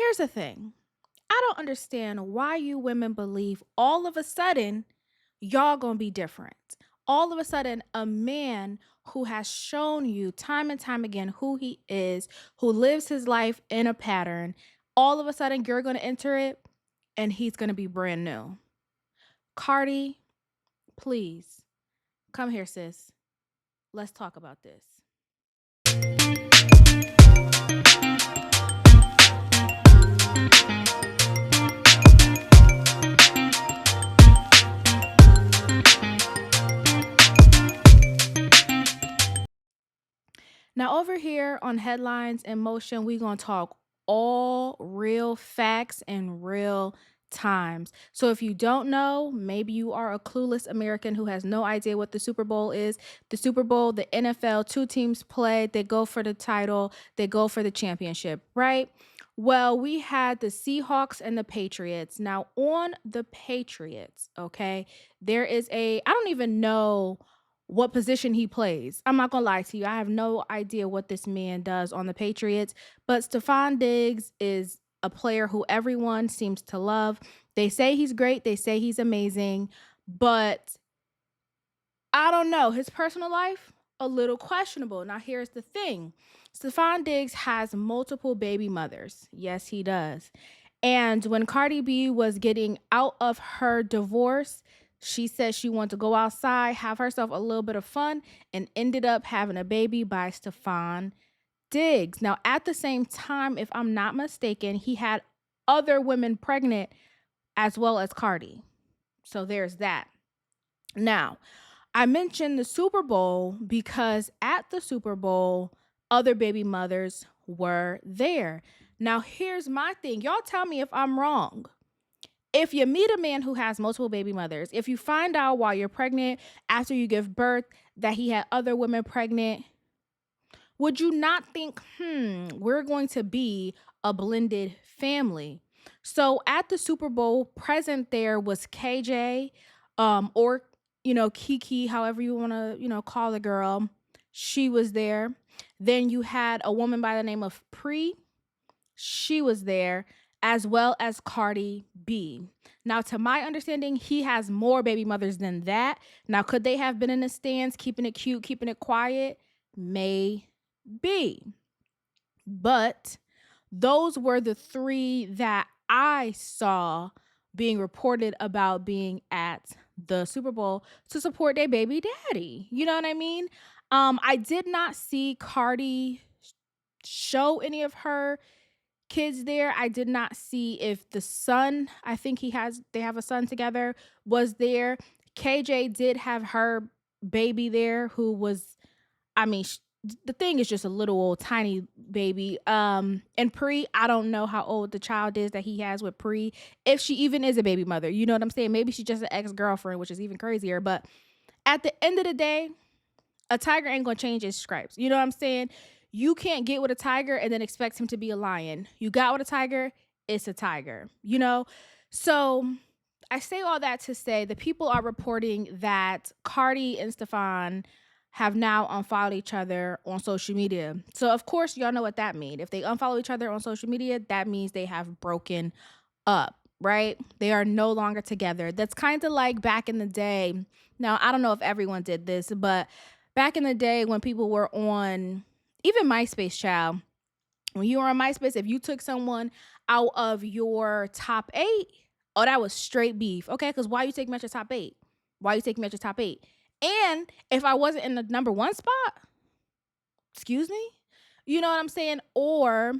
Here's the thing. I don't understand why you women believe all of a sudden y'all gonna be different. All of a sudden, a man who has shown you time and time again who he is, who lives his life in a pattern, all of a sudden you're gonna enter it and he's gonna be brand new. Cardi, please come here, sis. Let's talk about this. Now, over here on Headlines in Motion, we're going to talk all real facts in real times. So, if you don't know, maybe you are a clueless American who has no idea what the Super Bowl is. The Super Bowl, the NFL, two teams play, they go for the title, they go for the championship, right? Well, we had the Seahawks and the Patriots. Now, on the Patriots, okay, there is I don't even know what position he plays. I'm not gonna lie to you. I have no idea what this man does on the Patriots, but Stephon Diggs is a player who everyone seems to love. They say he's great, they say he's amazing, but I don't know. His personal life, a little questionable. Now, here's the thing. Stephon Diggs has multiple baby mothers. Yes, he does. And when Cardi B was getting out of her divorce, she said she wanted to go outside, have herself a little bit of fun, and ended up having a baby by Stephon Diggs. Now, at the same time, if I'm not mistaken, he had other women pregnant as well as Cardi. So there's that. Now, I mentioned the Super Bowl because at the Super Bowl, other baby mothers were there. Now, here's my thing. Y'all tell me if I'm wrong. If you meet a man who has multiple baby mothers, if you find out while you're pregnant, after you give birth, that he had other women pregnant, would you not think, we're going to be a blended family? So at the Super Bowl, present there was KJ, or Kiki, however you want to, call the girl. She was there. Then you had a woman by the name of Pre. She was there, as well as Cardi B. Now, to my understanding, he has more baby mothers than that. Now, could they have been in the stands, keeping it cute, keeping it quiet? Maybe. But those were the three that I saw being reported about being at the Super Bowl to support their baby daddy. You know what I mean? I did not see Cardi show any of her kids there. I did not see if the son, I think they have a son together, was there. KJ did have her baby there who was, I mean, the thing is just a little old tiny baby. And Pre, I don't know how old the child is that he has with Pre, if she even is a baby mother. You know what I'm saying? Maybe she's just an ex-girlfriend, which is even crazier. But at the end of the day, a tiger ain't gonna change his stripes. You know what I'm saying? You can't get with a tiger and then expect him to be a lion. You got with a tiger, it's a tiger, So I say all that to say the people are reporting that Cardi and Stefan have now unfollowed each other on social media. So of course, y'all know what that means. If they unfollow each other on social media, that means they have broken up, right? They are no longer together. That's kind of like back in the day. Now, I don't know if everyone did this, but back in the day when people were on even MySpace, child, when you were on MySpace, if you took someone out of your top 8, oh, that was straight beef. Okay, because why you take me at your top 8? Why you take me at your top 8? And if I wasn't in the number 1 spot, excuse me? You know what I'm saying? Or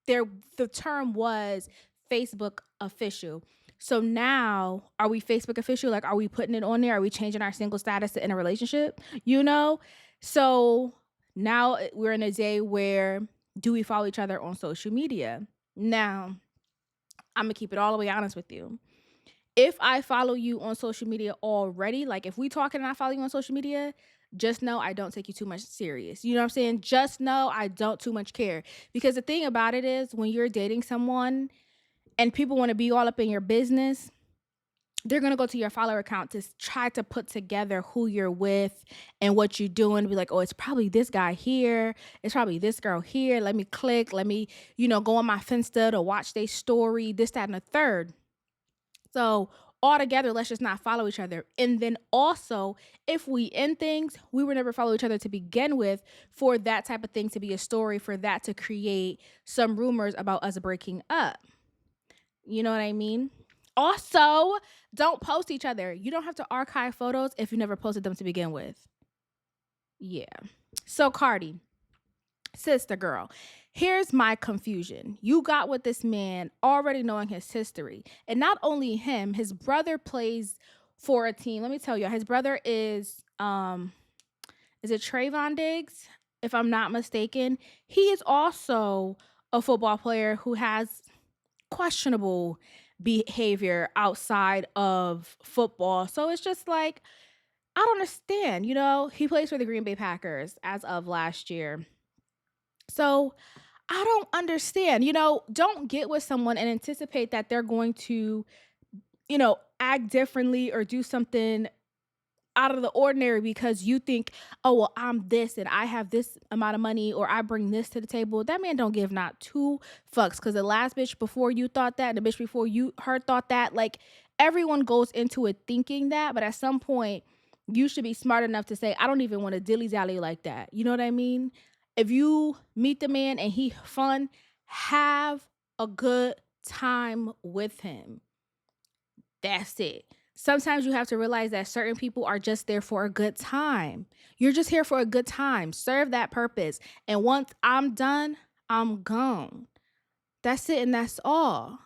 the term was Facebook official. So now, are we Facebook official? Like, are we putting it on there? Are we changing our single status to in a relationship? So now we're in a day where do we follow each other on social media? Now, I'm going to keep it all the way honest with you. If I follow you on social media already, like if we talking and I follow you on social media, just know I don't take you too much serious. You know what I'm saying? Just know I don't too much care. Because the thing about it is when you're dating someone and people want to be all up in your business, they're going to go to your follower account to try to put together who you're with and what you're doing. Be like, oh, it's probably this guy here. It's probably this girl here. Let me click. Let me, go on my Finsta to watch their story, this, that, and the third. So all together, let's just not follow each other. And then also, if we end things, we would never follow each other to begin with, for that type of thing to be a story, for that to create some rumors about us breaking up. You know what I mean? Also, don't post each other. You don't have to archive photos if you never posted them to begin with. Yeah. So Cardi, sister girl, here's my confusion. You got with this man already knowing his history. And not only him, his brother plays for a team. Let me tell you, his brother is it Trayvon Diggs? If I'm not mistaken. He is also a football player who has questionable behavior outside of football. So it's just like, I don't understand. He plays for the Green Bay Packers as of last year. So I don't understand. Don't get with someone and anticipate that they're going to, act differently or do something out of the ordinary because you think, oh, well, I'm this and I have this amount of money, or I bring this to the table. That man don't give not two fucks, because the last bitch before you thought that, and the bitch before her thought that. Like, everyone goes into it thinking that, but at some point you should be smart enough to say, I don't even want to dilly-dally like that. You know what I mean? If you meet the man and he fun, have a good time with him. That's it. Sometimes you have to realize that certain people are just there for a good time. You're just here for a good time. Serve that purpose. And once I'm done, I'm gone. That's it, and that's all.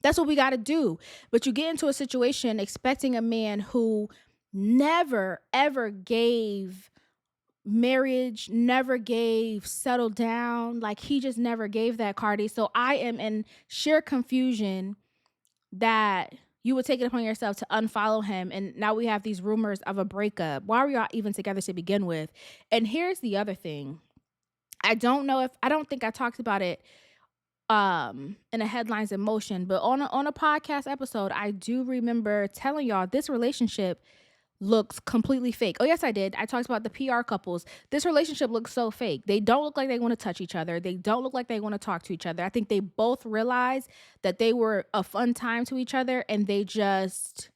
That's what we got to do. But you get into a situation expecting a man who never, ever gave marriage, never gave settle down. Like, he just never gave that, Cardi. So I am in sheer confusion that you would take it upon yourself to unfollow him. And now we have these rumors of a breakup. Why are y'all even together to begin with? And here's the other thing. I don't think I talked about it in a Headlines in Motion, but on a podcast episode, I do remember telling y'all this relationship looks completely fake. Oh, yes, I did. I talked about the PR couples. This relationship looks so fake. They don't look like they want to touch each other. They don't look like they want to talk to each other. I think they both realized that they were a fun time to each other, and they just,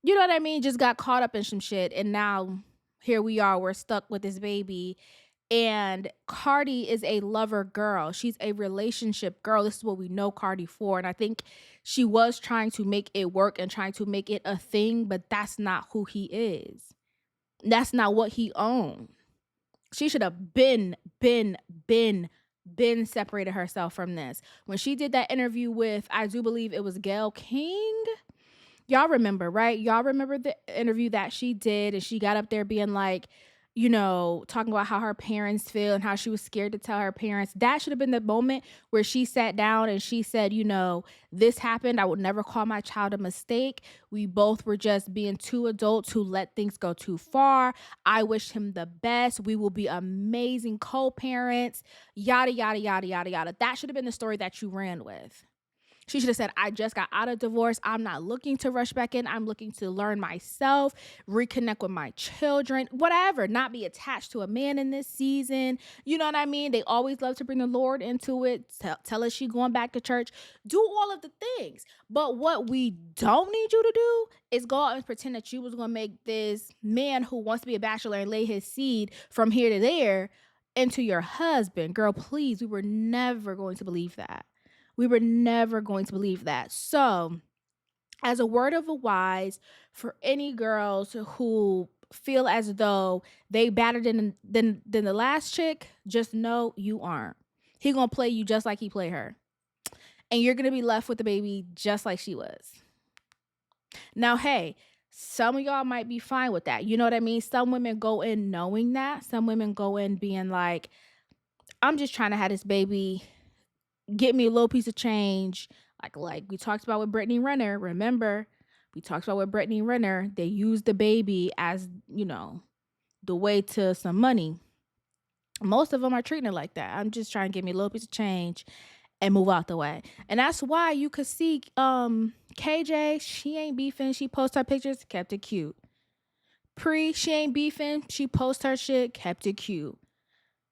you know what I mean, just got caught up in some shit. And now here we are. We're stuck with this baby. And Cardi is a lover girl. She's a relationship girl. This is what we know Cardi for. And I think she was trying to make it work and trying to make it a thing, but that's not who he is. That's not what he owns. She should have been separated herself from this. When she did that interview with, I do believe it was Gayle King. Y'all remember, right? Y'all remember the interview that she did, and she got up there being like, talking about how her parents feel and how she was scared to tell her parents. That should have been the moment where she sat down and she said, this happened. I would never call my child a mistake. We both were just being two adults who let things go too far. I wish him the best. We will be amazing co-parents, yada, yada, yada, yada, yada. That should have been the story that you ran with. She should have said, I just got out of divorce. I'm not looking to rush back in. I'm looking to learn myself, reconnect with my children, whatever, not be attached to a man in this season. You know what I mean? They always love to bring the Lord into it. Tell us she going back to church. Do all of the things. But what we don't need you to do is go out and pretend that you was going to make this man who wants to be a bachelor and lay his seed from here to there into your husband. Girl, please, we were never going to believe that. We were never going to believe that. So, as a word of advice for any girls who feel as though they better than the last chick, just know you aren't. He gonna play you just like he played her. And you're gonna be left with the baby just like she was. Now, hey, some of y'all might be fine with that. You know what I mean? Some women go in knowing that. Some women go in being like, I'm just trying to have this baby, get me a little piece of change. Like we talked about with Brittany Renner. Remember, we talked about with Brittany Renner. They used the baby as, the way to some money. Most of them are treating it like that. I'm just trying to get me a little piece of change. and move out the way. And that's why you could see KJ, she ain't beefing. She posts her pictures, kept it cute. She ain't beefing. She posts her shit, kept it cute.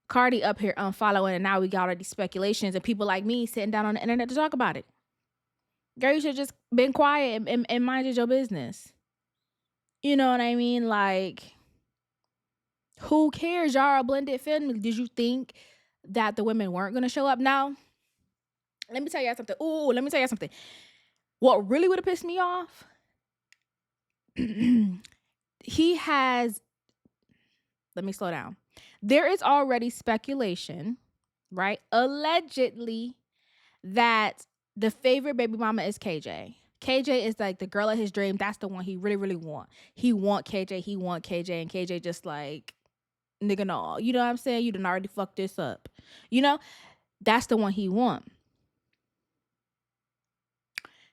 Cardi up here unfollowing, and now we got all these speculations and people like me sitting down on the internet to talk about it. Girl, you should just been quiet and minded your business. You know what I mean? Like, who cares? Y'all are a blended family. Did you think that the women weren't going to show up? Now, let me tell you something. Ooh, let me tell you something. What really would have pissed me off? He has, let me slow down. There is already speculation, right? Allegedly, that the favorite baby mama is KJ. KJ is like the girl of his dream. That's the one he really, really want. He want KJ. He want KJ. And KJ just like, nigga, no. You know what I'm saying? You done already fucked this up. You know? That's the one he want.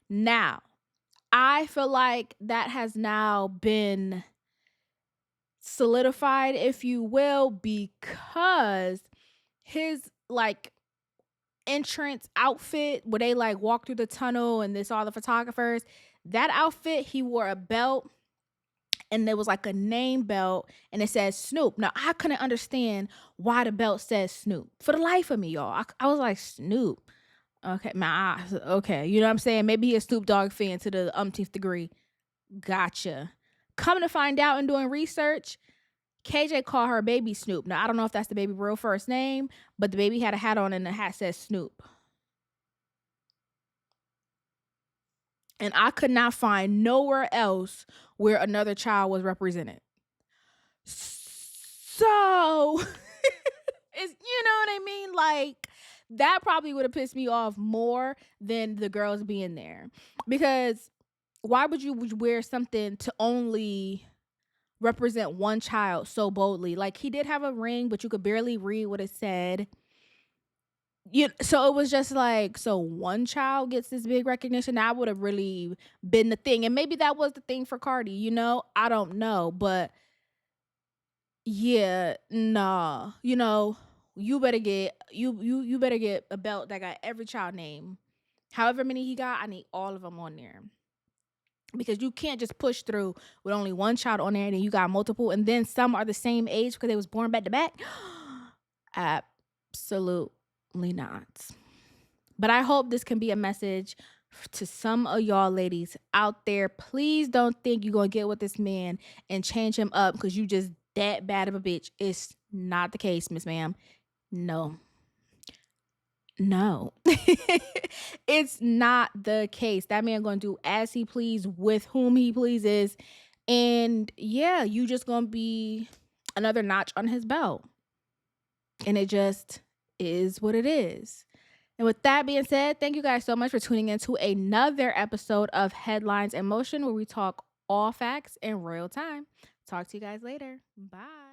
Now, I feel like that has now been solidified, if you will, because his like entrance outfit where they like walk through the tunnel and this all the photographers, that outfit, he wore a belt and there was like a name belt and it says Snoop. Now I couldn't understand why the belt says Snoop for the life of me, y'all. I was like, Snoop, okay, my eyes, okay, you know what I'm saying? Maybe he a Snoop Dogg fan to the umpteenth degree. Gotcha. Coming to find out and doing research, KJ called her baby Snoop. Now, I don't know if that's the baby real first name, but the baby had a hat on and the hat says Snoop. And I could not find nowhere else where another child was represented. So, it's, you know what I mean? Like, that probably would have pissed me off more than the girls being there. Because why would you wear something to only represent one child so boldly? Like, he did have a ring, but you could barely read what it said. So it was just like, so one child gets this big recognition. That would have really been the thing. And maybe that was the thing for Cardi, you know? I don't know. But yeah, nah. You know, you better get you better get a belt that got every child name. However many he got, I need all of them on there. Because you can't just push through with only one child on there and then you got multiple and then some are the same age because they was born back to back. Absolutely not. But I hope this can be a message to some of y'all ladies out there. Please don't think you're going to get with this man and change him up because you just that bad of a bitch. It's not the case, Miss Ma'am. No. It's not the case. That man gonna do as he please with whom he pleases, and yeah, you just gonna be another notch on his belt, and it just is what it is. And with that being said, thank you guys so much for tuning in to another episode of Headlines in Motion, where we talk all facts in real time. Talk to you guys later. Bye.